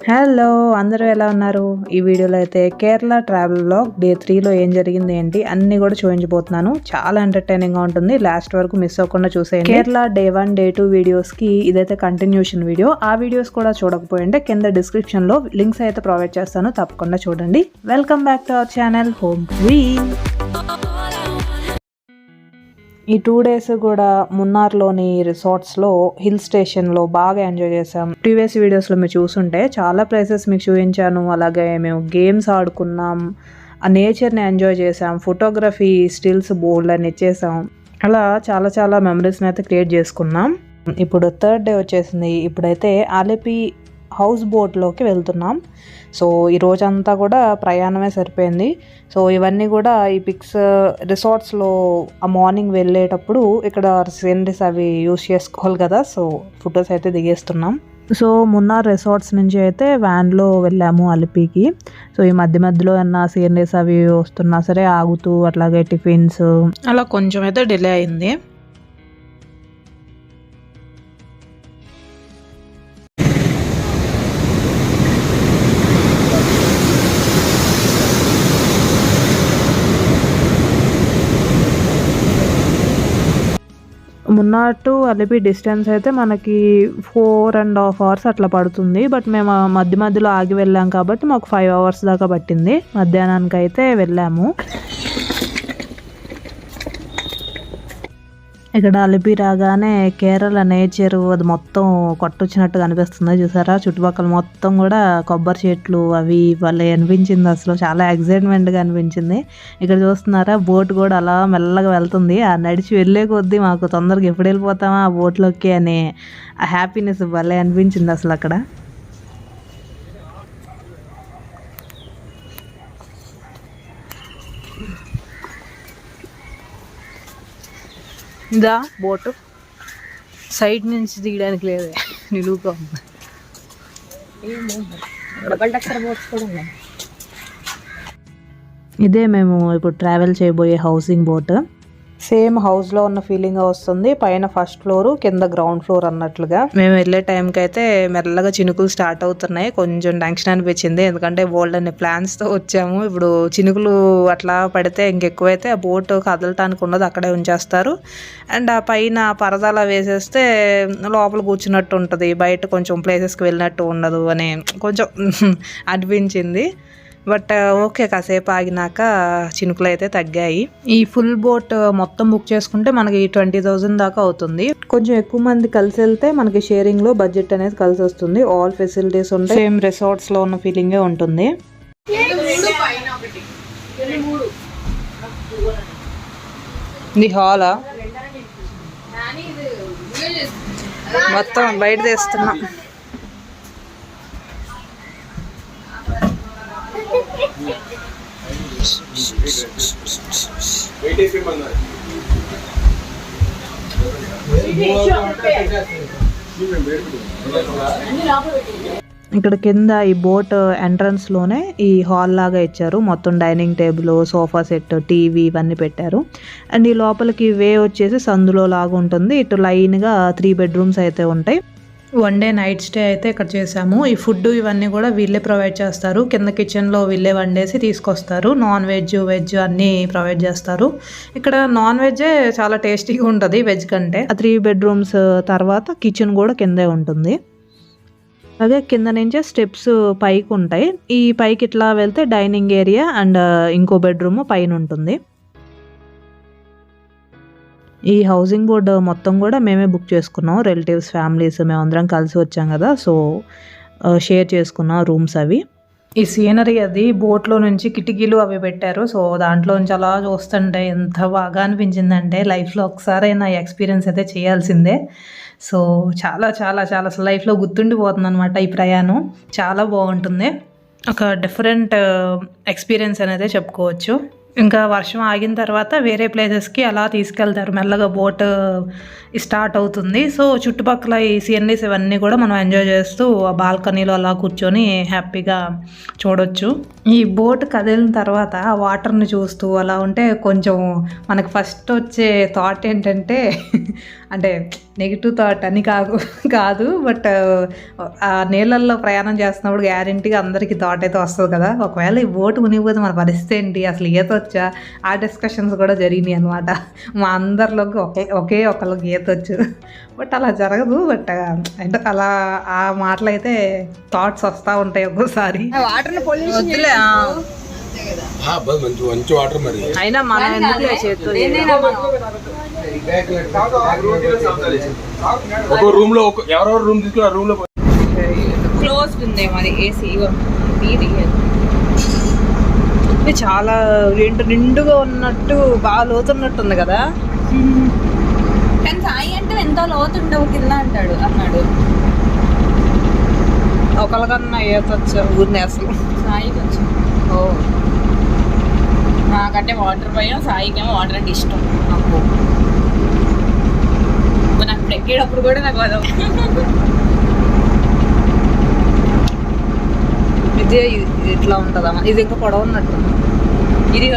Hello అందరూ ఎలా ఉన్నారు? ఈ వీడియోలో అయితే కేరళ ట్రావెల్ వ్లాగ్ డే 3లో ఏం జరిగింది ఏంటి అన్నీ కూడా చూపించబోతున్నాను. చాలా ఎంటర్టైనింగ్గా ఉంటుంది. లాస్ట్ వరకు మిస్ అవ్వకుండా చూసేయండి. కేరళ డే 1 డే 2 వీడియోస్కి ఇదైతే కంటిన్యూషన్ వీడియో. ఆ వీడియోస్ కూడా చూడకపోయింటే కింద డిస్క్రిప్షన్లో లింక్స్ అయితే ప్రొవైడ్ చేస్తాను, తప్పకుండా చూడండి. Welcome back to our channel home wheel. ఈ 2 days కూడా మున్నార్లోని రిసార్ట్స్లో హిల్ స్టేషన్లో బాగా ఎంజాయ్ చేసాం. ప్రీవియస్ వీడియోస్లో మీరు చూసుంటే చాలా ప్లేసెస్ మీకు చూపించాను. అలాగే మేము గేమ్స్ ఆడుకున్నాం, ఆ నేచర్ని ఎంజాయ్ చేసాం, ఫోటోగ్రఫీ స్టిల్స్ బోల్డ్ అని ఇచ్చేసాం. అలా చాలా చాలా మెమరీస్ని అయితే క్రియేట్ చేసుకున్నాం. ఇప్పుడు 3rd day వచ్చేసింది. ఇప్పుడైతే అలెపి హౌస్ బోట్లోకి వెళ్తున్నాం. సో ఈ రోజంతా కూడా ప్రయాణమే సరిపోయింది. సో ఇవన్నీ కూడా ఈ పిక్స్ రిసార్ట్స్లో ఆ మార్నింగ్ వెళ్ళేటప్పుడు ఇక్కడ సీనరీస్ అవి యూస్ చేసుకోవాలి కదా, సో ఫొటోస్ అయితే దిగేస్తున్నాం. సో మున్నార్ రిసార్ట్స్ నుంచి అయితే వ్యాన్లో వెళ్ళాము అలిపికి. సో ఈ మధ్యలో ఏమన్నా సీనరీస్ అవి వస్తున్నా సరే ఆగుతూ, అట్లాగే టిఫిన్స్ అలా కొంచెం అయితే డిలే అయింది. మున్నార్ టు అలిపి డిస్టెన్స్ అయితే మనకి 4.5 hours అట్లా పడుతుంది. బట్ మేము మధ్యలో ఆగి వెళ్ళాం కాబట్టి మాకు 5 hours దాకా పట్టింది. మధ్యాహ్నానికి అయితే వెళ్ళాము. ఇక్కడ అలిపి రాగానే కేరళ నేచర్ అది మొత్తం కొట్టొచ్చినట్టుగా అనిపిస్తుంది. చూసారా, చుట్టుపక్కల మొత్తం కూడా కొబ్బరి చెట్లు అవి వాళ్ళే అనిపించింది. అసలు చాలా ఎక్సైట్మెంట్గా అనిపించింది. ఇక్కడ చూస్తున్నారా, బోట్ కూడా అలా మెల్లగా వెళ్తుంది. ఆ నడిచి వెళ్ళే కొద్దీ మాకు తొందరగా ఎప్పుడు వెళ్ళిపోతామా ఆ బోట్లోకి అనే ఆ హ్యాపీనెస్ భలే అనిపించింది అసలు అక్కడ. ఇదా బోటు సైడ్ నుంచి దిగడానికి లేదే, నిలువుగా ఉంది. ఇదే మేము ఇప్పుడు ట్రావెల్ చేయబోయే హౌసింగ్ బోట్. సేమ్ హౌస్లో ఉన్న ఫీలింగ్ వస్తుంది. పైన 1st floor, కింద గ్రౌండ్ ఫ్లోర్ అన్నట్లుగా. మేము వెళ్ళే టైంకి అయితే మెల్లగా చినుకులు స్టార్ట్ అవుతున్నాయి. కొంచెం టెన్షన్ అనిపించింది, ఎందుకంటే బోల్డ్ అనే ప్లాన్స్తో వచ్చాము. ఇప్పుడు చినుకులు అట్లా పడితే ఇంకెక్కువైతే ఆ బోట్ కదలటానికి ఉండదు, అక్కడే ఉంచేస్తారు. అండ్ ఆ పైన పరదాలా వేసేస్తే లోపల కూర్చున్నట్టు ఉంటుంది, బయట కొంచెం ప్లేసెస్కి వెళ్ళినట్టు ఉండదు అని కొంచెం అనిపించింది. బట్ ఓకే, కాసేపు ఆగినాక చినుకులు అయితే తగ్గాయి. ఈ ఫుల్ బోట్ మొత్తం బుక్ చేసుకుంటే మనకి 20,000 దాకా అవుతుంది. కొంచెం ఎక్కువ మంది కలిసి వెళ్తే మనకి షేరింగ్లో బడ్జెట్ అనేది కలిసి వస్తుంది. ఆల్ ఫెసిలిటీస్ ఉంటాయి, సేమ్ రిసార్ట్స్లో ఉన్న ఫీలింగే ఉంటుంది. ఇది హాలా మొత్తం బయట తీస్తున్నా. ఇక్కడ కింద ఈ బోట్ ఎంట్రన్స్ లోనే ఈ హాల్ లాగా ఇచ్చారు. మొత్తం dining table, sofa set, TV ఇవన్నీ పెట్టారు. అండ్ ఈ లోపలికి వే వచ్చేసి సందులో లాగా ఉంటుంది. ఇటు లైన్ గా 3 bedrooms అయితే ఉంటాయి. 1 day night స్టే అయితే ఇక్కడ చేసాము. ఈ ఫుడ్ ఇవన్నీ కూడా వీళ్ళే ప్రొవైడ్ చేస్తారు. కింద కిచెన్లో వీళ్ళే వండేసి తీసుకొస్తారు. నాన్ వెజ్, వెజ్ అన్నీ ప్రొవైడ్ చేస్తారు. ఇక్కడ నాన్ వెజ్జే చాలా టేస్టీగా ఉంటుంది వెజ్ కంటే. 3 bedrooms తర్వాత కిచెన్ కూడా కిందే ఉంటుంది. అలాగే కింద నుంచే స్టెప్స్ పైకి ఉంటాయి. ఈ పైకి ఇట్లా వెళ్తే డైనింగ్ ఏరియా అండ్ ఇంకో బెడ్రూమ్ పైన ఉంటుంది. ఈ హౌసింగ్ బోర్డ్ మొత్తం కూడా మేమే బుక్ చేసుకున్నాం. రిలేటివ్స్, ఫ్యామిలీస్ మేమందరం కలిసి వచ్చాం కదా, సో షేర్ చేసుకున్నాం రూమ్స్ అవి. ఈ సీనరీ అది బోట్లో నుంచి కిటికీలు అవి పెట్టారు. సో దాంట్లో నుంచి అలా చూస్తుంటే ఎంత బాగా అనిపించిందంటే లైఫ్లో ఒకసారైనా ఎక్స్పీరియన్స్ అయితే చేయాల్సిందే. సో చాలా చాలా చాలా అసలు లైఫ్లో గుర్తుండిపోతుంది అనమాట ఈ ప్రయాణం. చాలా బాగుంటుంది, ఒక డిఫరెంట్ ఎక్స్పీరియన్స్ అనేది చెప్పుకోవచ్చు. ఇంకా వర్షం ఆగిన తర్వాత వేరే ప్లేసెస్కి అలా తీసుకెళ్తారు. మెల్లగా బోట్ స్టార్ట్ అవుతుంది. సో చుట్టుపక్కల ఈ సీనరీస్ ఇవన్నీ కూడా మనం ఎంజాయ్ చేస్తూ ఆ బాల్కనీలో అలా కూర్చొని హ్యాపీగా చూడొచ్చు. ఈ బోట్ కదిలిన తర్వాత ఆ వాటర్ని చూస్తూ అలా ఉంటే కొంచెం మనకు ఫస్ట్ వచ్చే థాట్ ఏంటంటే అంటే నెగిటివ్ థాట్ అని కాదు బట్ ఆ నీళ్ళల్లో ప్రయాణం చేస్తున్నప్పుడు గ్యారెంటీగా అందరికీ థాట్ అయితే వస్తుంది కదా, ఒకవేళ ఈ బోటు మునిగిపోతే మన పరిస్థితి ఏంటి, అసలు ఈత వచ్చా, ఆ డిస్కషన్స్ కూడా జరిగినాయి అనమాట. మా అందరిలోకి ఒకే ఒకళ్ళకి ఈత వచ్చు, బట్ అలా జరగదు. బట్ అంటే అలా ఆ మాటలు అయితే థాట్స్ వస్తూ ఉంటాయి ఒక్కోసారి. మంచి వాటర్ మరి అయినా మనం ఎందుకు ఒక రూమ్ లో ఎవరెవరు రూమ్ తీసుకున్న రూమ్ లో క్లోజ్ ఉంది మరి ఏసీ. ఇది చాలా నిండుగా ఉన్నట్టు బాగా లోతున్నట్టుంది కదా. కానీ సాయి అంటే ఎంత లోతుండవు కింద అన్నాడు. ఒకరికన్నా ఏతొచ్చు ఊరిని అసలు సాయికి వచ్చు. ఓ నాకంటే వాటర్ భయం, సాయికేమో వాటర్ అంటే ఇష్టం. నాకు ఎక్కేటప్పుడు కూడా నాకు అదో ఇదే ఇట్లా ఉంటుందా, ఇది ఇంకా పొడవు ఉన్నట్టు. ఇది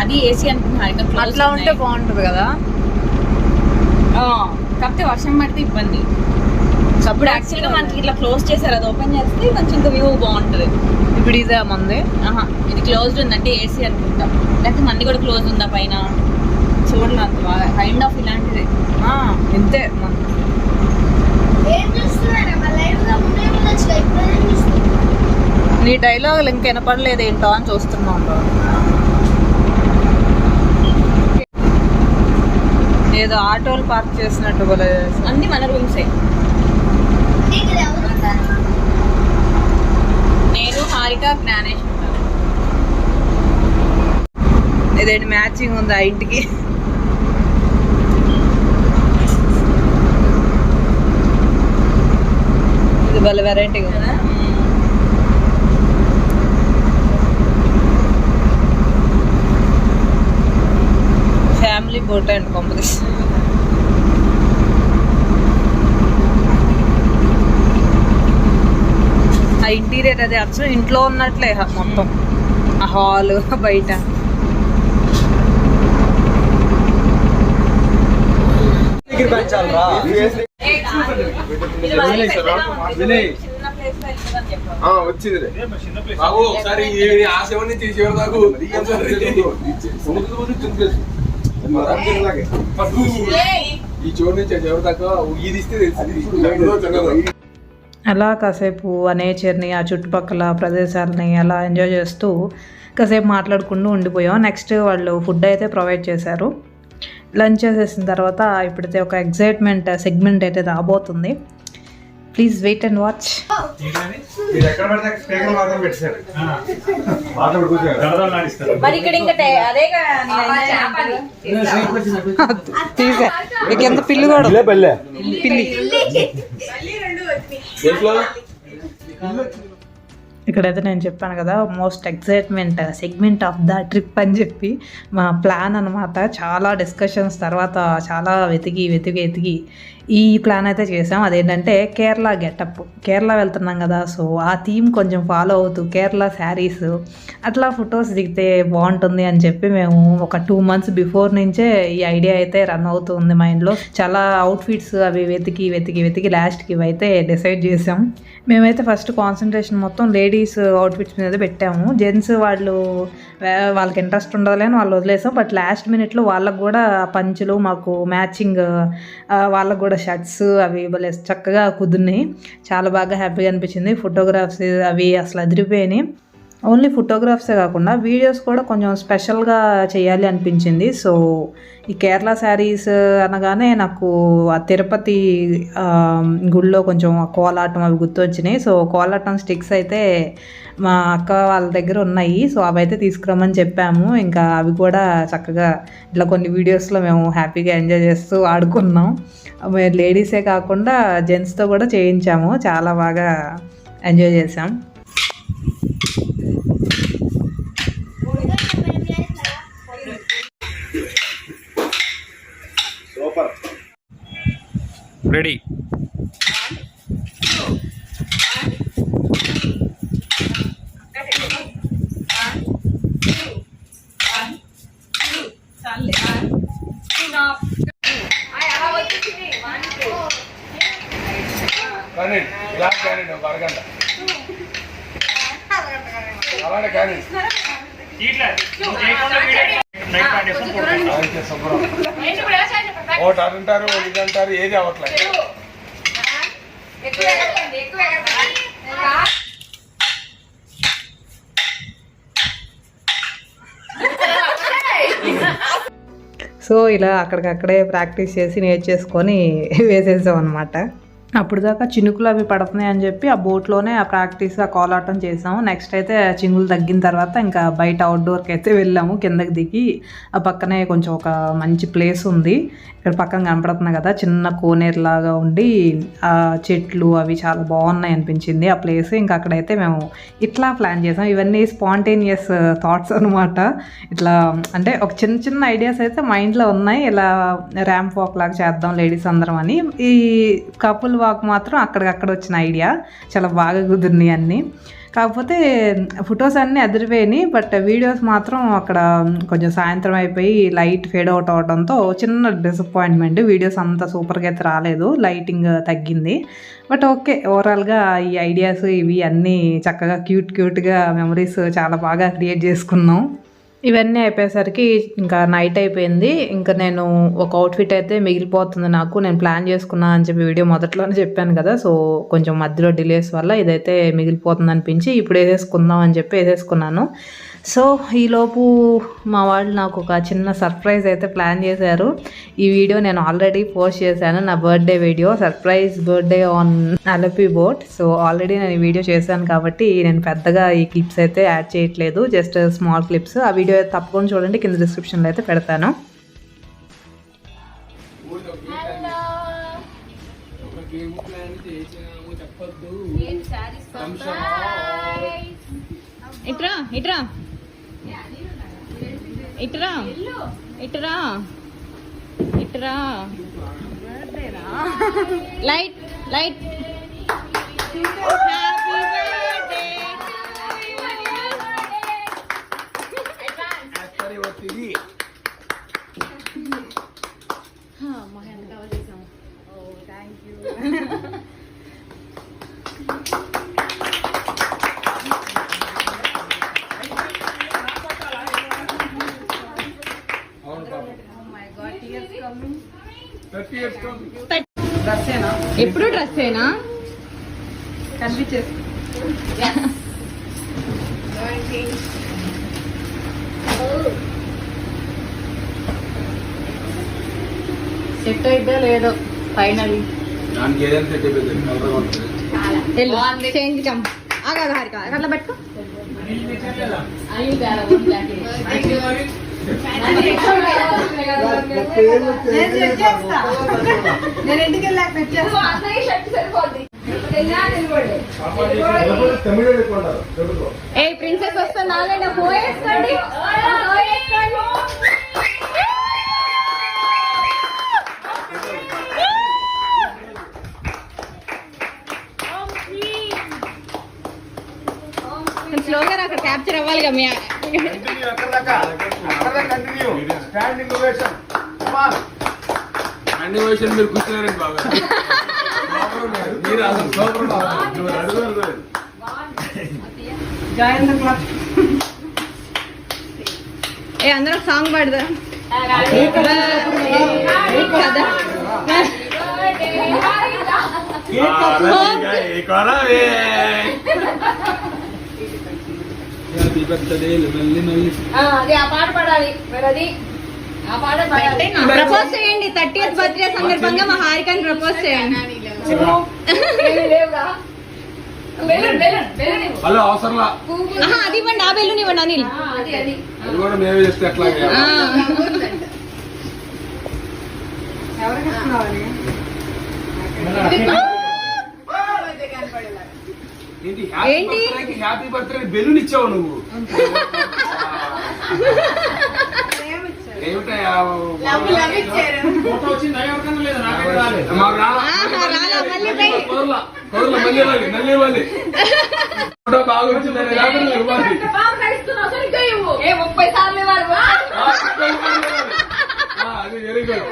అది ఏసీ అనుకుంటున్నా. అట్లా ఉంటే బాగుంటుంది కదా. కాకపోతే వర్షం పడితే ఇబ్బంది. అప్పుడు యాక్చువల్గా మనకి ఇట్లా క్లోజ్ చేశారు, అది ఓపెన్ చేస్తే కొంచెం ఇంకా వ్యూ బాగుంటుంది. ఇప్పుడు ఇదే మంది ఇది క్లోజ్డ్ ఉందంటే ఏసీ అనుకుంటా, లేకపోతే మంది కూడా క్లోజ్ ఉందా పైన చూడండి. అంత బాగా కైండ్ ఆఫ్ ఇలాంటిది ఇంతే. నీ డైలాగులు ఇంకా వినపడలేదు ఏంటో అని చూస్తున్నాం. ఏదో ఆటోలు పార్క్ చేసినట్టు కూడా అన్ని మన రూమ్సే. నేను హారిక జ్ఞానేష్ ఉంటాను. ఇదేంటి మ్యాచింగ్ ఉంది ఆ ఇంటికి. ఇది భలే వెరైటీగా కదా. Family boat and competition. ఆ ఇంటీరియర్ అది అసలు ఇంట్లో ఉన్నట్లే మొత్తం, ఆ హాల్ బయట. అలా కాసేపు ఆ నేచర్ని, ఆ చుట్టుపక్కల ప్రదేశాలని అలా ఎంజాయ్ చేస్తూ కాసేపు మాట్లాడుకుంటూ ఉండిపోయాం. నెక్స్ట్ వాళ్ళు ఫుడ్ అయితే ప్రొవైడ్ చేశారు. లంచ్ చేసేసిన తర్వాత ఇప్పుడైతే ఒక ఎగ్జైట్మెంట్ సెగ్మెంట్ అయితే రాబోతుంది. Please wait and watch. ఎంత పిల్లి కూడా పిల్లి. ఇక్కడైతే నేను చెప్పాను కదా most excitement segment of the trip అని చెప్పి మా ప్లాన్ అనమాట. చాలా డిస్కషన్స్ తర్వాత చాలా వెతికి ఈ ప్లాన్ అయితే చేసాం. అదేంటంటే కేరళ గెటప్. కేరళ వెళ్తున్నాం కదా, సో ఆ థీమ్ కొంచెం ఫాలో అవుతూ కేరళ శారీస్ అట్లా ఫొటోస్ దిగితే బాగుంటుంది అని చెప్పి మేము ఒక 2 months బిఫోర్ నుంచే ఈ ఐడియా అయితే రన్ అవుతుంది మైండ్లో. చాలా అవుట్ఫిట్స్ అవి వెతికి లాస్ట్కి ఇవైతే డిసైడ్ చేసాం. మేమైతే ఫస్ట్ కాన్సన్ట్రేషన్ మొత్తం లేడీస్ అవుట్ఫిట్స్ మీద పెట్టాము. జెంట్స్ వాళ్ళకి ఇంట్రెస్ట్ ఉండదులే అని వాళ్ళు వదిలేసాం. బట్ లాస్ట్ మినిట్లో వాళ్ళకు కూడా పంచులు మాకు మ్యాచింగ్, వాళ్ళకు కూడా షర్ట్స్ అవి భలే చక్కగా కుదిరినాయి. చాలా బాగా హ్యాపీగా అనిపించింది. ఫోటోగ్రాఫ్స్ అవి అసలు అదిరిపోయినాయి. ఓన్లీ ఫోటోగ్రాఫ్సే కాకుండా వీడియోస్ కూడా కొంచెం స్పెషల్గా చేయాలి అనిపించింది. సో ఈ కేరళ శారీస్ అనగానే నాకు ఆ తిరుపతి గుడిలో కొంచెం కోలాటం అవి గుర్తొచ్చినాయి. సో కోలాటం స్టిక్స్ అయితే మా అక్క వాళ్ళ దగ్గర ఉన్నాయి. సో అవి అయితే తీసుకురమ్మని చెప్పాము. ఇంకా అవి కూడా చక్కగా ఇట్లా కొన్ని వీడియోస్లో మేము హ్యాపీగా ఎంజాయ్ చేస్తూ ఆడుకున్నాం. లేడీసే కాకుండా జెంట్స్తో కూడా చేయించాము. చాలా బాగా ఎంజాయ్ చేసాం. రెడీ. అరగంట అలానే కానీ ఒకటి అంటారు ఒకటి అంటారు ఏది అవ్వట్లేదు. సో ఇలా అక్కడికక్కడే ప్రాక్టీస్ చేసి నేర్చేసుకొని వేసేసాం అనమాట. అప్పుడు దాకా చినుకులు అవి పడుతున్నాయి అని చెప్పి ఆ బోట్లోనే ఆ ప్రాక్టీస్ ఆ కోలాటం చేసాము. నెక్స్ట్ అయితే చినుకులు తగ్గిన తర్వాత ఇంకా బయట అవుట్డోర్కి అయితే వెళ్ళాము. కిందకి దిగి ఆ పక్కనే కొంచెం ఒక మంచి ప్లేస్ ఉంది, ఇక్కడ పక్కన కనపడుతుంది కదా, చిన్న కోనేరులాగా ఉండి ఆ చెట్లు అవి చాలా బాగున్నాయి అనిపించింది ఆ ప్లేస్. ఇంకా అక్కడైతే మేము ఇట్లా ప్లాన్ చేసాం. ఇవన్నీ స్పాంటేనియస్ థాట్స్ అనమాట. ఇట్లా అంటే ఒక చిన్న చిన్న ఐడియాస్ అయితే మైండ్లో ఉన్నాయి, ఇలా ర్యాంప్ వాక్ లాగా చేద్దాం లేడీస్ అందరం అని. ఈ కపుల్ వాక్ మాత్రం అక్కడికక్కడ వచ్చిన ఐడియా, చాలా బాగా కుదిరినాయి అన్నీ. కాకపోతే ఫొటోస్ అన్నీ అదిరిపోయినాయి, బట్ వీడియోస్ మాత్రం అక్కడ కొంచెం సాయంత్రం అయిపోయి లైట్ ఫేడ్ అవుట్ అవడంతో చిన్న డిసప్పాయింట్మెంట్. వీడియోస్ అంత సూపర్గా అయితే రాలేదు, లైటింగ్ తగ్గింది. బట్ ఓకే, ఓవరాల్గా ఈ ఐడియాస్ ఇవి అన్నీ చక్కగా క్యూట్గా మెమరీస్ చాలా బాగా క్రియేట్ చేసుకున్నాం. ఇవన్నీ అయిపోయేసరికి ఇంకా నైట్ అయిపోయింది. ఇంకా నేను ఒక అవుట్ఫిట్ అయితే మిగిలిపోతుంది నాకు, నేను ప్లాన్ చేసుకున్నా అని చెప్పి వీడియో మొదట్లోనే చెప్పాను కదా. సో కొంచెం మధ్యలో డిలేస్ వల్ల ఇదైతే మిగిలిపోతుంది అనిపించి ఇప్పుడు వేసేసుకుందాం అని చెప్పి వేసేసుకున్నాను. సో ఈలోపు మా వాళ్ళు నాకు ఒక చిన్న సర్ప్రైజ్ అయితే ప్లాన్ చేశారు. ఈ వీడియో నేను ఆల్రెడీ పోస్ట్ చేశాను, నా birthday video, surprise birthday on Alleppey boat. So already నేను ఈ వీడియో చేశాను కాబట్టి నేను పెద్దగా ఈ క్లిప్స్ అయితే యాడ్ చేయట్లేదు, జస్ట్ స్మాల్ క్లిప్స్. ఆ వీడియో తప్పకుండా చూడండి, కింద డిస్క్రిప్షన్లో అయితే పెడతాను. ఇట్రా ఇట్రా ఇట్రా ఇట్రా ఇట్రా లైట్ లైట్ ఎప్పుడు డ్రెస్సేనా కనిపించేసి సెట్ అయితే లేదో ఫైనల్ చేంజ్ కమ్ ఆగా హారిక అట్లా పెట్టుకో. నేను ఇంటికి వెళ్ళాక ఏ ప్రిన్సెస్ వస్తా నాగైనా పోయేసుకోండి. స్లోగా అక్కడ క్యాప్చర్ అవ్వాలిగా మీ మీరు కూర్చున్నారండి బాగా. ఏ అందరూ సాంగ్ పాడదా కదా. ఆ పాట పాడాలి. ప్రపోజ్ చేయండి, 30th బర్త్డే సందర్భంగా మా హారికని ప్రపోజ్ చేయండి. అది ఇవ్వండి, ఆ బెల్లుని ఇవ్వండి అనిల్. ఏంటి హ్యాపీ బర్త్డే బెలూన్ ఇచ్చావు నువ్వు? బాగా వచ్చిందని 30 సార్లు అది వెరీ గుడ్.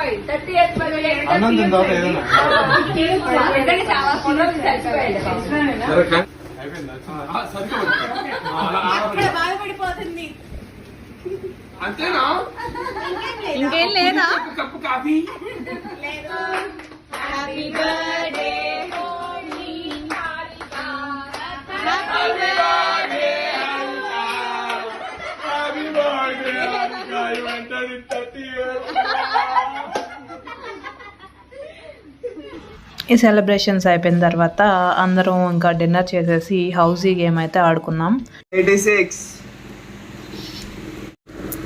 అన్నం తిన్న తర్వాత ఏదైనా సరే కా- అయిపోయిందా? సరిపోదు. బాధపడిపోతుంది. అంతేనా? ఇంకేం లేదా? కప్పు కాఫీ హ్యాపీ బర్త్డే ఈ సెలబ్రేషన్స్ అయిపోయిన తర్వాత అందరం ఇంకా డిన్నర్ చేసేసి హౌసీ గేమ్ అయితే ఆడుకున్నాం. 86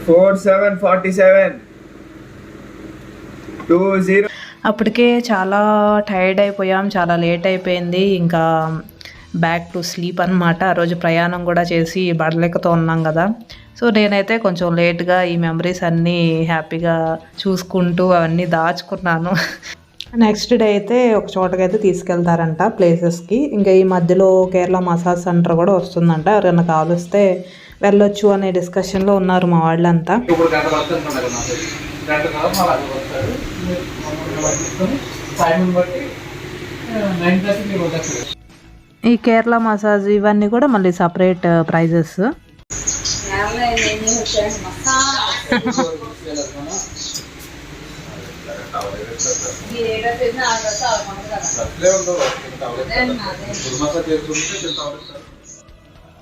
47 47 20. అప్పటికే చాలా టైర్డ్ అయిపోయాం, చాలా లేట్ అయిపోయింది. ఇంకా బ్యాక్ టు స్లీప్ అనమాట. ఆ రోజు ప్రయాణం కూడా చేసి బడలేకతో ఉన్నాం కదా. సో నేనైతే కొంచెం లేట్గా ఈ మెమరీస్ అన్నీ హ్యాపీగా చూసుకుంటూ అవన్నీ దాచుకున్నాను. నెక్స్ట్ డే అయితే ఒక చోటకైతే తీసుకెళ్తారంట ప్లేసెస్కి. ఇంకా ఈ మధ్యలో కేరళ మసాజ్ సెంటర్ కూడా వస్తుందంట, ఎవరైనా కావలిస్తే వెళ్ళొచ్చు అనే డిస్కషన్లో ఉన్నారు మా వాళ్ళంతా. ఇప్పుడు గంట వస్తుంది గంట తర్వాత మళ్ళీ అది వస్తారు టైం బట్టి 9:30 మీరు వద్దచ్చు. ఈ కేరళ మసాజ్ ఇవన్నీ కూడా మళ్ళీ సపరేట్ ప్రైజెస్.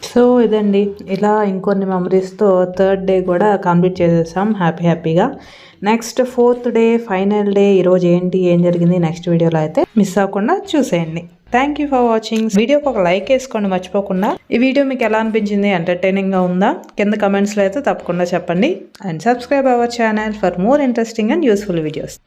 సో ఇదండి, ఇలా ఇంకొన్ని మెమరీస్తో థర్డ్ డే కూడా కంప్లీట్ చేసేసాం హ్యాపీగా. Next fourth day final day. ఈరోజు ఏం జరిగింది నెక్స్ట్ వీడియోలో అయితే మిస్ అవ్వకుండా చూసేయండి. Thank you for watching. వీడియోకి ఒక లైక్ వేసుకోండి మర్చిపోకుండా. ఈ వీడియో మీకు ఎలా అనిపించింది, ఎంటర్టైనింగ్గా ఉందా కింద కమెంట్స్లో అయితే తప్పకుండా చెప్పండి. And subscribe our channel for more interesting and useful videos.